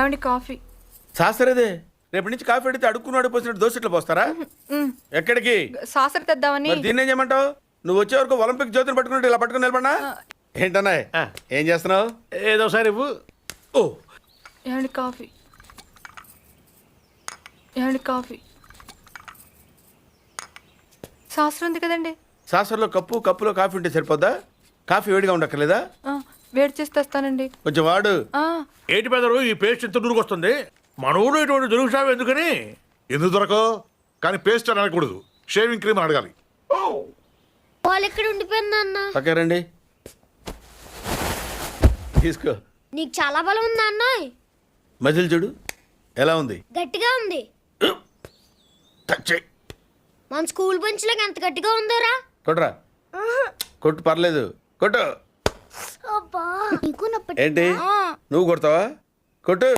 ఏమండి కాఫీ? శాస్త్రదే రేపటి నుంచి కాఫీ అడిగితే అడుక్కున్నాడు పోసినట్టు దోశట్లు పోస్తారా? ఎక్కడికి? సాసర తెద్దామని. మరి దీన్ని ఏం చేయమంటావు? నువ్వు వచ్చే వరకు ఒలింపిక్ జ్యోతిని పట్టుకున్నట్టు ఇలా పట్టుకుని నిలబడినా ఏంటన్నా? ఏం చేస్తున్నావు? ఏదో సార్ ఇవ్వు. ఓ ఏమండి కాఫీ? ఏమండి కాఫీ? శాస్త్రం ఉంది కదండి. శాస్త్రంలో కప్పులో కాఫీ ఉంటే సరిపోద్దా? కాఫీ వేడిగా ఉండక్కర్లేదా? వేడి చేసి తెస్తానండి. కొంచెం వాడు. ఏంటి పెదరు ఈ పేస్ట్ ఎంత దూరకు వస్తుంది? మన ఊళ్ళో ఇటువంటి దొరుకుతావు ఎందుకని? ఎందుకు దొరకవు? కానీ పేస్ట్ అని అనకూడదు, షేవింగ్ క్రీమ్ అని అడగాలి. పాలు ఎక్కడ ఉండిపోయింది అన్న? పక్క రండి, తీసుకో. నీకు చాలా బలం ఉందా అన్న? మజిల్ చూడు ఎలా ఉంది? గట్టిగా ఉంది. టచ్ చెయ్. మన స్కూల్ బెంచ్ లాగా ఎంత గట్టిగా ఉందోరా. కొట్టురా. కొట్టు, పర్లేదు, కొట్టు. నీకు నొప్పి ఏంటి నువ్వు కొడతావా? కొట్టు.